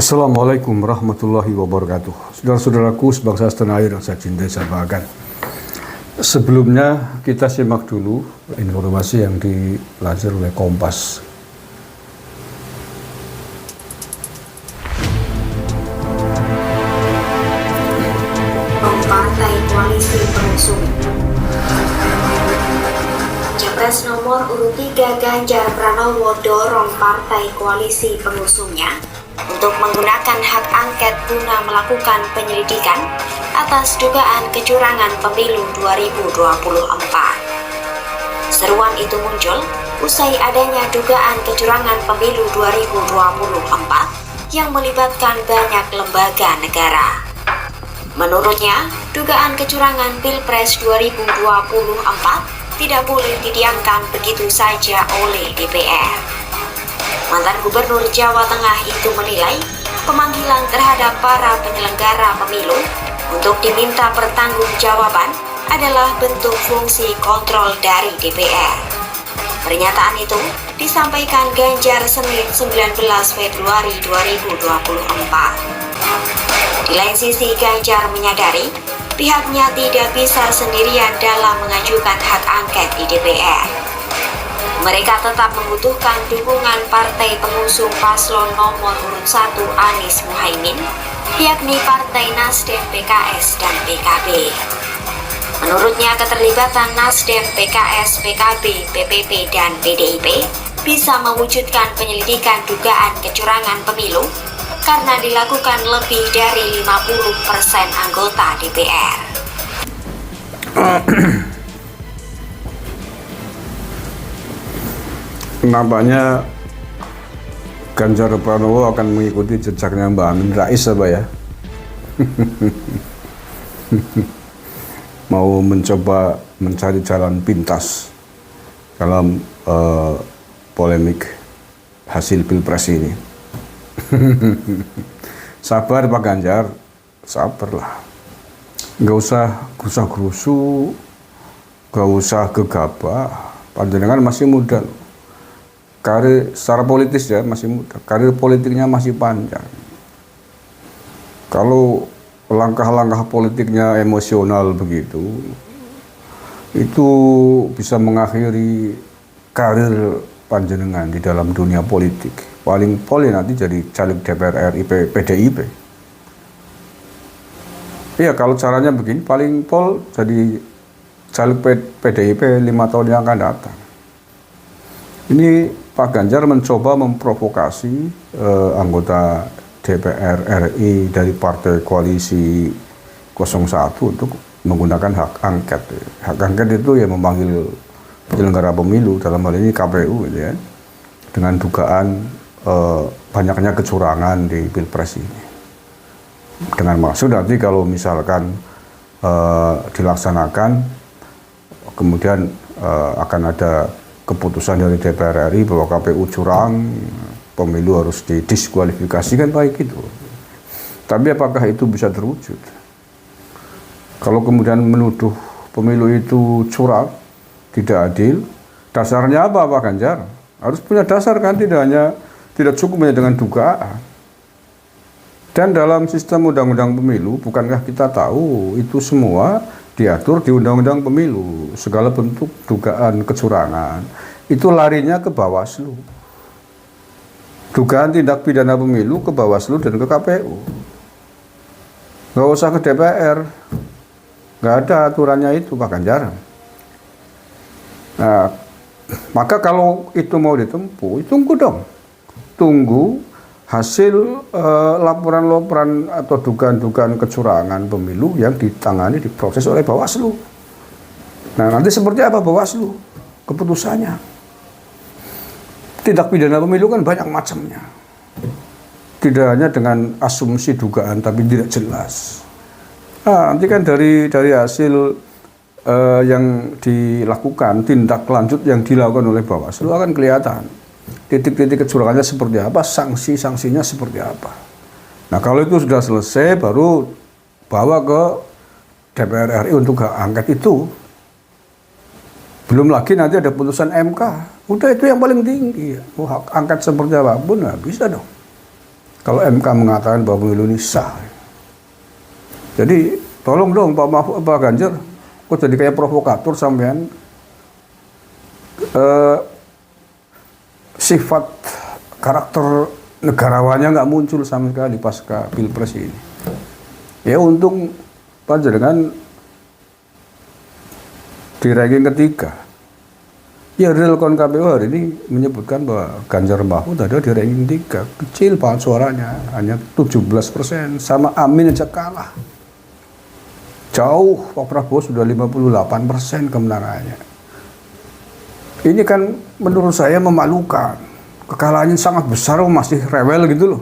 Assalamualaikum warahmatullahi wabarakatuh. Saudara-saudaraku sebangsa setanah air yang saya cintai, saya banggakan. Sebelumnya kita simak dulu informasi yang dilansir oleh Kompas. Partai Koalisi Pengusung. Capres nomor urut 3 Ganjar Pranowo dorong Partai Koalisi Pengusungnya untuk menggunakan hak angket guna melakukan penyelidikan atas dugaan kecurangan pemilu 2024. Seruan itu muncul usai adanya dugaan kecurangan pemilu 2024 yang melibatkan banyak lembaga negara. Menurutnya, dugaan kecurangan Pilpres 2024 tidak boleh didiamkan begitu saja oleh DPR. Mantan Gubernur Jawa Tengah itu menilai pemanggilan terhadap para penyelenggara pemilu untuk diminta pertanggungjawaban adalah bentuk fungsi kontrol dari DPR. Pernyataan itu disampaikan Ganjar Senin 19 Februari 2024. Di lain sisi, Ganjar menyadari pihaknya tidak bisa sendirian dalam mengajukan hak angket di DPR. Mereka tetap membutuhkan dukungan partai pengusung paslon nomor urut 1 Anies Muhaimin, yakni Partai Nasdem, PKS, dan PKB. Menurutnya, keterlibatan Nasdem, PKS, PKB, PPP, dan PDIP bisa mewujudkan penyelidikan dugaan kecurangan pemilu karena dilakukan lebih dari 50% anggota DPR. Nampaknya Ganjar Pranowo akan mengikuti jejaknya Mbak Amin Rais apa ya? Mau mencoba mencari jalan pintas dalam polemik hasil Pilpres ini. Sabar Pak Ganjar, sabarlah. Nggak usah gerusa-gerusu, nggak usah gegabah. Panjenengan masih muda loh. Karir secara politis ya masih muda, karir politiknya masih panjang. Kalau langkah-langkah politiknya emosional begitu, itu bisa mengakhiri karir panjenengan di dalam dunia politik. Paling pol nanti jadi caleg DPR RI PDIP. Iya, kalau caranya begini, paling pol jadi caleg PDIP 5 tahun yang akan datang. Ini Pak Ganjar mencoba memprovokasi anggota DPR RI dari Partai Koalisi 01 untuk menggunakan hak angket. Hak angket itu ya memanggil penyelenggara pemilu, dalam hal ini KPU gitu ya, dengan dugaan banyaknya kecurangan di Pilpres ini. Dengan maksud nanti kalau misalkan dilaksanakan, kemudian akan ada keputusan dari DPR RI bahwa KPU curang, pemilu harus didiskualifikasikan, baik itu. Tapi apakah itu bisa terwujud? Kalau kemudian menuduh pemilu itu curang, tidak adil, dasarnya apa Pak Ganjar? Harus punya dasar kan, tidak cukup hanya dengan dugaan. Dan dalam sistem undang-undang pemilu, bukankah kita tahu itu semua diatur di undang-undang pemilu, segala bentuk dugaan kecurangan itu larinya ke Bawaslu. Dugaan tindak pidana pemilu ke Bawaslu dan ke KPU. Nggak usah ke DPR. Nggak ada aturannya itu Pak Ganjar. Nah, maka kalau itu mau ditempuh, tunggu dong. Tunggu hasil laporan-laporan atau dugaan-dugaan kecurangan pemilu yang ditangani, diproses oleh Bawaslu. Nah, nanti seperti apa Bawaslu keputusannya? Tindak pidana pemilu kan banyak macamnya. Tidak hanya dengan asumsi dugaan, tapi tidak jelas. Nah, nanti kan dari hasil yang dilakukan, tindak lanjut yang dilakukan oleh Bawaslu akan kelihatan. Titik-titik kecurangannya seperti apa, sanksi-sanksinya seperti apa. Nah, kalau itu sudah selesai, baru bawa ke DPR RI untuk hak angket itu. Belum lagi nanti ada putusan MK. Udah itu yang paling tinggi. Hak angket seperti apapun, nah bisa dong. Kalau MK mengatakan bahwa pemilu ini sah. Jadi tolong dong Pak Mahfud, Pak Ganjar, kok jadi kayak provokator sampean. Sifat karakter negarawannya nggak muncul sama sekali pasca Pilpres ini. Ya untung panjenengan di ranking ketiga. Ya real kon KPU hari ini menyebutkan bahwa Ganjar Mahfud ada di ranking 3. Kecil banget suaranya, hanya 17%. Sama Amin aja kalah. Jauh, Pak Prabowo sudah 58% kemenangannya. Ini kan menurut saya memalukan. Kekalahannya sangat besar, masih rewel gitu loh.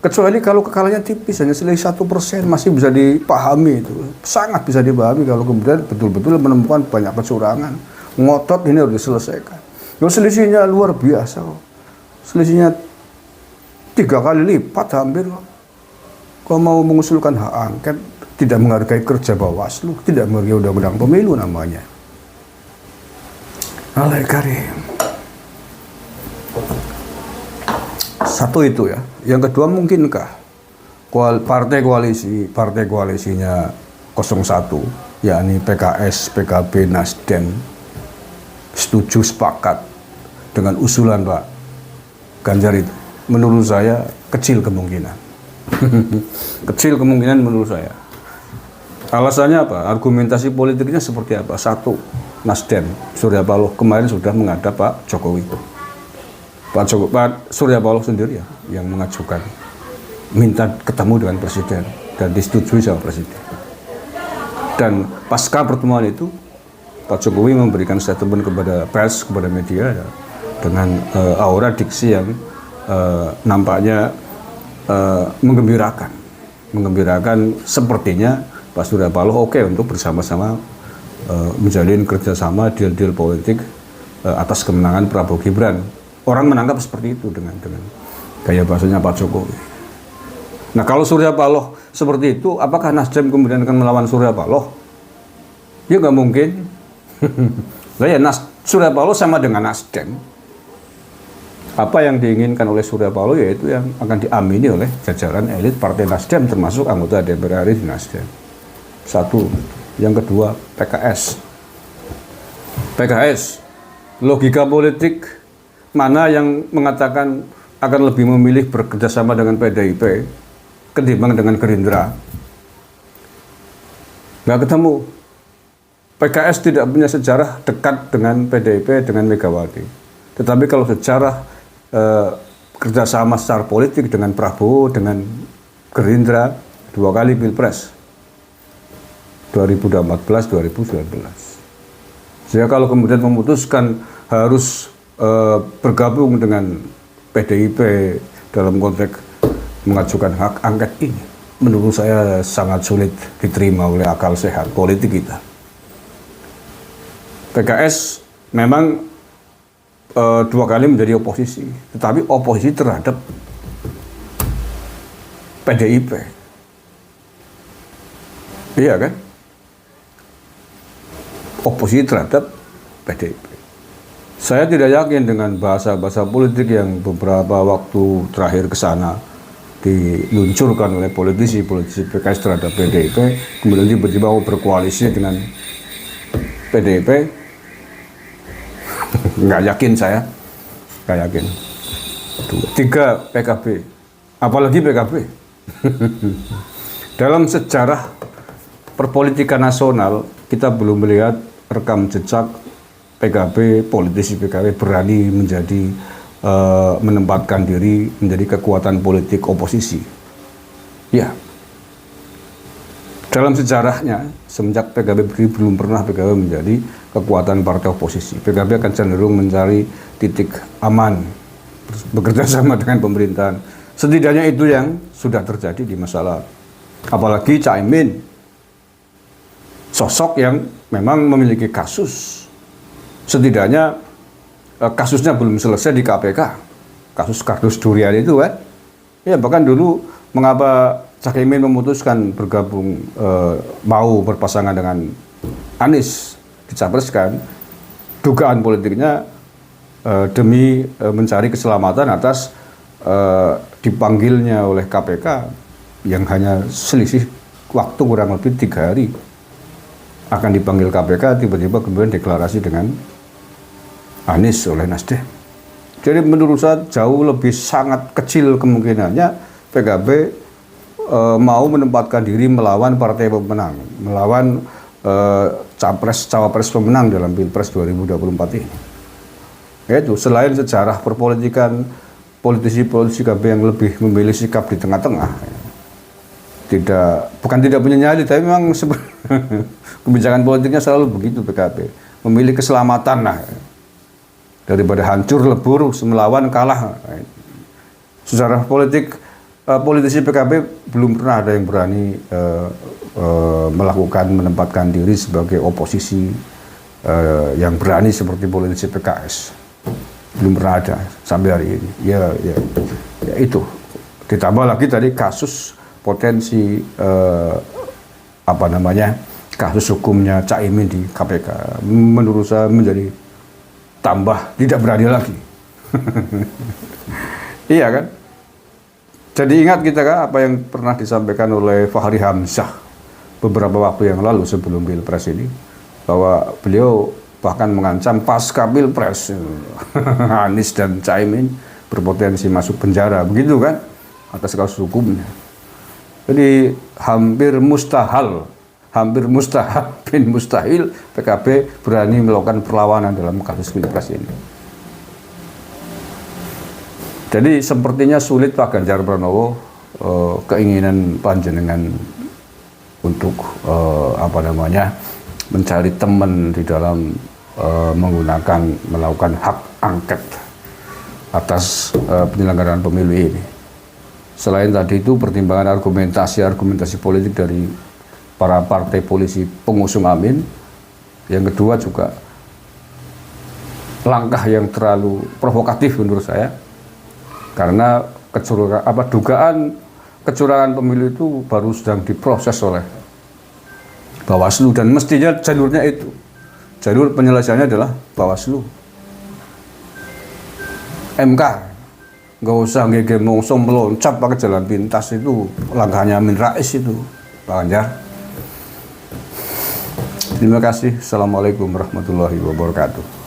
Kecuali kalau kekalahannya tipis, hanya selisih 1%, masih bisa dipahami itu. Sangat bisa dipahami kalau kemudian betul-betul menemukan banyak kecurangan. Ngotot ini harus diselesaikan. Loh, selisihnya luar biasa kok. Selisihnya 3 kali lipat hampir kok. Kalau mau mengusulkan hak angket, tidak menghargai kerja Bawaslu, tidak menghargai undang-undang pemilu namanya. Allah karim. Satu itu ya. Yang kedua, mungkinkah partai koalisinya 01, yakni PKS, PKB, Nasdem, setuju sepakat dengan usulan Pak Ganjar itu? Menurut saya kecil kemungkinan. Kecil kemungkinan menurut saya. Alasannya apa? Argumentasi politiknya seperti apa? Satu, Nasdem, Surya Paloh kemarin sudah menghadap Pak Jokowi. Pak Surya Paloh sendiri ya yang mengajukan, minta ketemu dengan presiden dan disetujui sama presiden. Dan pasca pertemuan itu, Pak Jokowi memberikan statement kepada pers, kepada media ya, dengan aura diksi yang nampaknya menggembirakan. Sepertinya Pak Surya Paloh oke untuk bersama-sama menjalin kerjasama deal-deal politik atas kemenangan Prabowo Gibran. Orang menangkap seperti itu dengan gaya bahasanya Pak Jokowi. Nah, kalau Surya Paloh seperti itu, apakah Nasdem kemudian akan melawan Surya Paloh? Ya nggak mungkin. Nah, ya Surya Paloh sama dengan Nasdem. Apa yang diinginkan oleh Surya Paloh yaitu yang akan diamini oleh jajaran elit Partai Nasdem, termasuk anggota DPR RI di Nasdem. Satu. Yang kedua, PKS. Logika politik mana yang mengatakan akan lebih memilih bekerjasama dengan PDIP ketimbang dengan Gerindra? Nggak ketemu. PKS tidak punya sejarah dekat dengan PDIP, dengan Megawati. Tetapi kalau sejarah kerjasama secara politik dengan Prabowo, dengan Gerindra, 2 kali Pilpres, 2014-2019. Sehingga kalau kemudian memutuskan harus bergabung dengan PDIP dalam konteks mengajukan hak angket ini, menurut saya sangat sulit diterima oleh akal sehat politik kita. PKS memang 2 kali menjadi oposisi, tetapi oposisi terhadap PDIP. Iya kan? Oposisi terhadap PDIP. Saya tidak yakin dengan bahasa-bahasa politik yang beberapa waktu terakhir ke sana diluncurkan oleh politisi PKS terhadap PDIP, kemudian tiba-tiba berkoalisi dengan PDIP. Nggak yakin saya, nggak yakin. 3, PKB, apalagi PKB. Dalam sejarah perpolitikan nasional, kita belum melihat rekam jejak PKB, politisi PKB berani menempatkan diri menjadi kekuatan politik oposisi. Ya, dalam sejarahnya semenjak PKB berdiri belum pernah PKB menjadi kekuatan partai oposisi. PKB akan cenderung mencari titik aman, bekerja sama dengan pemerintahan. Setidaknya itu yang sudah terjadi di masa lalu. Apalagi Caimin, sosok yang memang memiliki kasus. Setidaknya kasusnya belum selesai di KPK. Kasus kardus durian itu kan. Ya, bahkan dulu mengapa Caimin memutuskan bergabung, mau berpasangan dengan Anies, dicapreskan, dugaan politiknya demi mencari keselamatan atas dipanggilnya oleh KPK yang hanya selisih waktu kurang lebih 3 hari akan dipanggil KPK, tiba-tiba kemudian deklarasi dengan Anies oleh Nasdem. Jadi menurut saya jauh lebih sangat kecil kemungkinannya PKB mau menempatkan diri melawan partai pemenang, melawan cawapres pemenang dalam Pilpres 2024 ini. Yaitu selain sejarah perpolitikan politisi KB yang lebih memilih sikap di tengah-tengah, bukan tidak punya nyali, tapi memang kebijakan politiknya selalu begitu PKB, memilih keselamatan daripada hancur lebur melawan kalah. Sejarah politik politisi PKB belum pernah ada yang berani menempatkan diri sebagai oposisi yang berani seperti politisi PKS. Belum pernah ada sampai hari ini. Ya itu. Ditambah lagi tadi kasus potensi kasus hukumnya Caimin di KPK menurut saya menjadi tambah tidak beradil lagi. Iya kan? Jadi ingat kita kan apa yang pernah disampaikan oleh Fahri Hamzah beberapa waktu yang lalu sebelum Pilpres ini, bahwa beliau bahkan mengancam pasca Pilpres Anies dan Caimin berpotensi masuk penjara, begitu kan, atas kasus hukumnya. Jadi hampir mustahil bin mustahil PKB berani melakukan perlawanan dalam kasus Pilpres ini. Jadi sepertinya sulit Pak Ganjar Pranowo keinginan panjenengan untuk mencari teman di dalam melakukan hak angket atas penyelenggaraan pemilu ini. Selain tadi itu pertimbangan argumentasi politik dari para partai polisi pengusung Amin. Yang kedua juga langkah yang terlalu provokatif menurut saya, karena dugaan kecurangan pemilu itu baru sedang diproses oleh Bawaslu dan mestinya jalurnya itu, jalur penyelesaiannya adalah Bawaslu, MK. Nggak usah ngomong meloncat pakai jalan pintas, itu langkahnya Amin Rais itu, Pak Ganjar. Terima kasih. Assalamualaikum warahmatullahi wabarakatuh.